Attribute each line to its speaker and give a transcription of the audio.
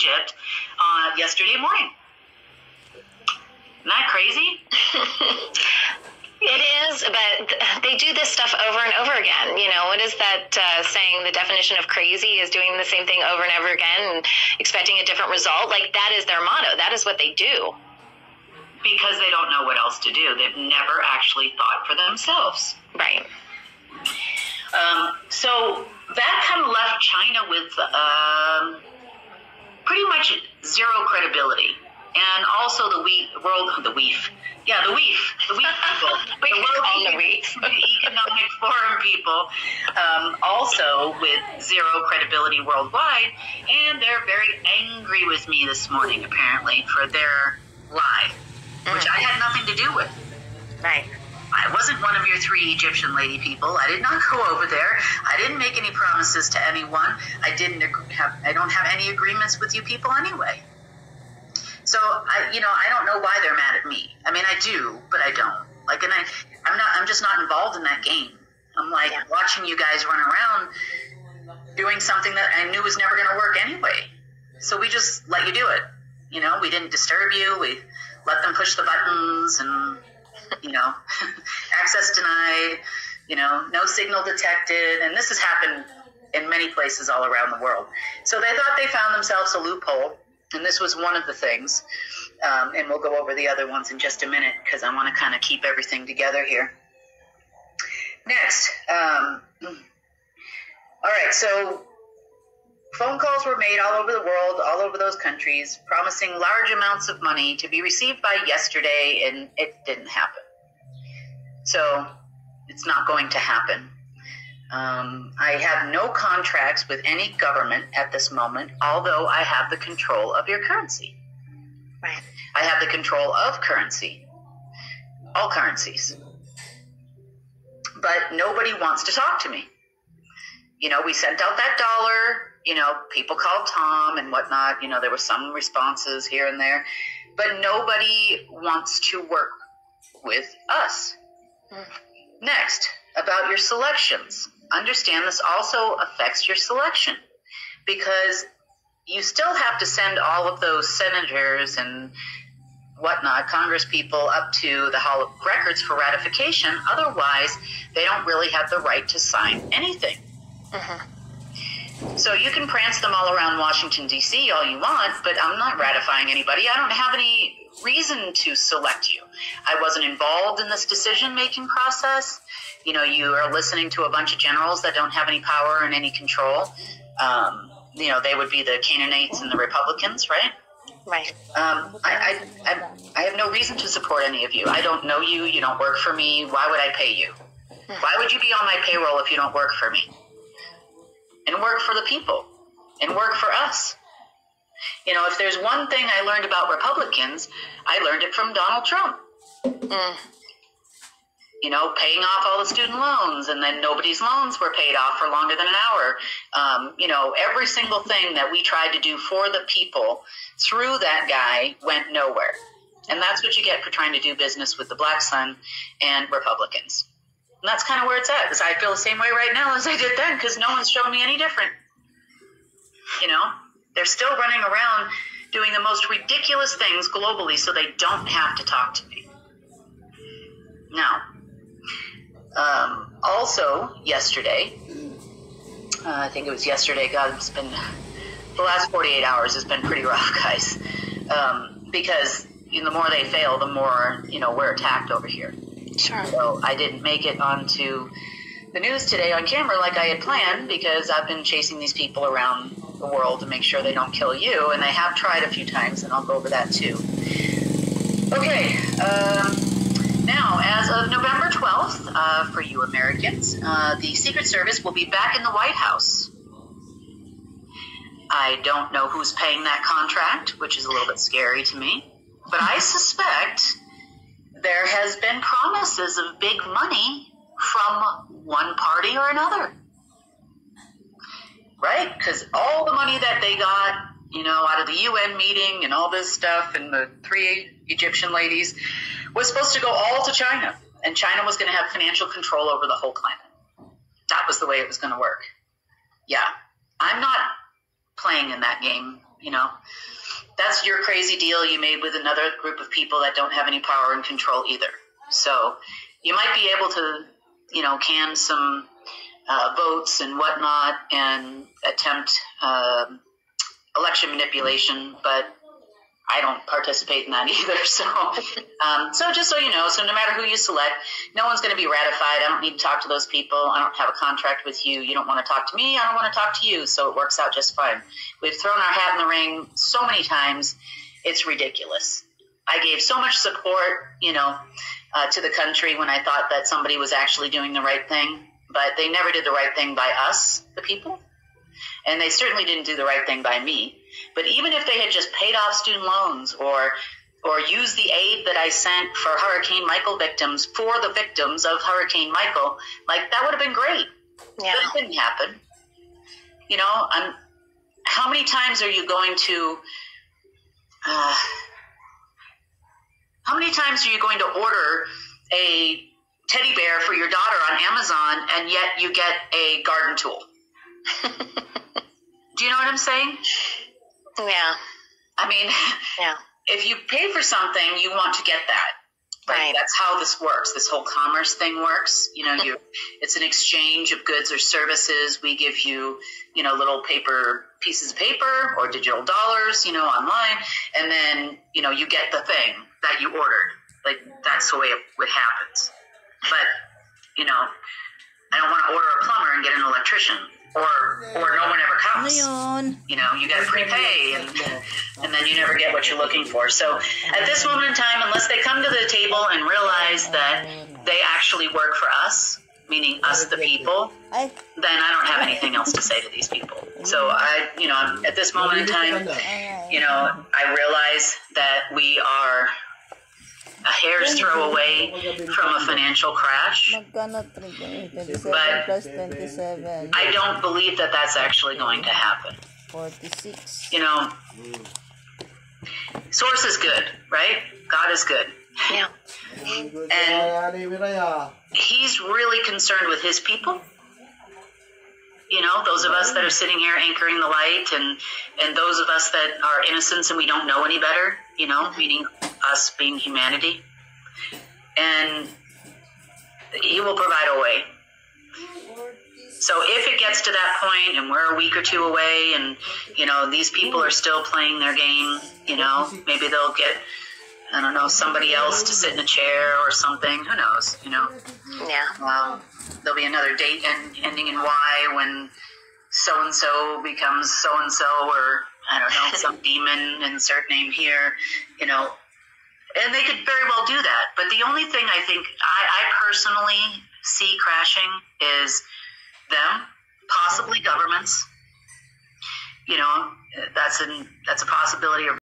Speaker 1: Egypt yesterday morning. Isn't that crazy?
Speaker 2: It is, but they do this stuff over and over again. You know, what is that saying? The definition of crazy is doing the same thing over and over again and expecting a different result. Like, that is their motto. That is what they do.
Speaker 1: Because they don't know what else to do. They've never actually thought for themselves.
Speaker 2: Right.
Speaker 1: So that kind of left China with pretty much zero credibility. And also the WEF people,
Speaker 2: We can call them the WEF.
Speaker 1: the Economic Forum people, also with zero credibility worldwide, and they're very angry with me this morning, apparently, for their lie, which I had nothing to do with.
Speaker 2: Right.
Speaker 1: I wasn't one of your 3 Egyptian lady people. I did not go over there. I didn't make any promises to anyone. I don't have any agreements with you people anyway. So I don't know why they're mad at me. I mean, I do, but I don't. Like, and I'm just not involved in that game. I'm like watching you guys run around doing something that I knew was never going to work anyway. So we just let you do it. You know, we didn't disturb you. We let them push the buttons and, access denied, no signal detected. And this has happened in many places all around the world. So they thought they found themselves a loophole. And this was one of the things. And we'll go over the other ones in just a minute because I want to kind of keep everything together here. Next. All right. So phone calls were made all over the world, all over those countries, promising large amounts of money to be received by yesterday, and it didn't happen. So it's not going to happen. I have no contracts with any government at this moment, although I have the control of your currency.
Speaker 2: Right.
Speaker 1: I have the control of currency, all currencies. But nobody wants to talk to me. We sent out that dollar. People called Tom and whatnot. There were some responses here and there. But nobody wants to work with us. Next, about your selections. Understand this also affects your selection because you still have to send all of those senators and whatnot, Congress people, up to the Hall of Records for ratification. Otherwise, they don't really have the right to sign anything. So you can prance them all around Washington, D.C. all you want, but I'm not ratifying anybody. I don't have any reason to select you. I wasn't involved in this decision-making process. You are listening to a bunch of generals that don't have any power and any control. They would be the Canaanites and the Republicans, right?
Speaker 2: Right.
Speaker 1: I have no reason to support any of you. I don't know you. You don't work for me. Why would I pay you? Why would you be on my payroll if you don't work for me? And work for the people. And work for us. If there's one thing I learned about Republicans, I learned it from Donald Trump. Paying off all the student loans, and then nobody's loans were paid off for longer than an hour. Every single thing that we tried to do for the people through that guy went nowhere. And that's what you get for trying to do business with the Black Sun and Republicans. And that's kind of where it's at, because I feel the same way right now as I did then, because no one's shown me any different. They're still running around doing the most ridiculous things globally so they don't have to talk to me. Now, also yesterday, I think it was yesterday, God, it's been, the last 48 hours has been pretty rough, guys, because the more they fail, the more, we're attacked over here.
Speaker 2: Sure.
Speaker 1: So I didn't make it onto the news today on camera like I had planned because I've been chasing these people around the world to make sure they don't kill you, and they have tried a few times, and I'll go over that too. Okay, now, as of November 12th, for you Americans, the Secret Service will be back in the White House. I don't know who's paying that contract, which is a little bit scary to me, but I suspect there has been promises of big money from one party or another. Right? Because all the money that they got, out of the UN meeting and all this stuff and the 3 Egyptian ladies was supposed to go all to China. And China was going to have financial control over the whole planet. That was the way it was going to work. Yeah. I'm not playing in that game That's your crazy deal you made with another group of people that don't have any power and control either. So you might be able to, can some votes and whatnot and attempt election manipulation, but I don't participate in that either. So just so you know, so no matter who you select, no one's going to be ratified. I don't need to talk to those people. I don't have a contract with you. You don't want to talk to me. I don't want to talk to you. So it works out just fine. We've thrown our hat in the ring so many times. It's ridiculous. I gave so much support, to the country when I thought that somebody was actually doing the right thing, but they never did the right thing by us, the people. And they certainly didn't do the right thing by me. But even if they had just paid off student loans or used the aid that I sent for Hurricane Michael victims for the victims of Hurricane Michael, that would have been great. Yeah. But it didn't happen. How many times are you going to order a teddy bear for your daughter on Amazon and yet you get a garden tool? Do you know what I'm saying?
Speaker 2: Yeah.
Speaker 1: I mean,
Speaker 2: yeah.
Speaker 1: If you pay for something, you want to get that.
Speaker 2: Right.
Speaker 1: That's how this works. This whole commerce thing works. It's an exchange of goods or services. We give you, little pieces of paper or digital dollars, online. And then, you get the thing that you ordered. That's the way it happens. But, I don't want to order a plumber and get an electrician. Or no one ever comes. You got to prepay, and then you never get what you're looking for. So at this moment in time, unless they come to the table and realize that they actually work for us, meaning us the people, then I don't have anything else to say to these people. So at this moment in time, I realize that we are a hair's throw away from a financial crash, but I don't believe that that's actually going to happen.
Speaker 3: 46.
Speaker 1: Source is good, right? God is good.
Speaker 2: Yeah.
Speaker 1: And he's really concerned with his people. Those of us that are sitting here anchoring the light and those of us that are innocents and we don't know any better, meaning us being humanity. And he will provide a way. So if it gets to that point and we're a week or two away and, these people are still playing their game, maybe they'll get, somebody else to sit in a chair or something. Who knows,
Speaker 2: Yeah.
Speaker 1: There'll be another date ending in Y when so-and-so becomes so-and-so, or I don't know, some demon, insert name here, and they could very well do that. But the only thing I think I personally see crashing is them, possibly governments. That's a possibility.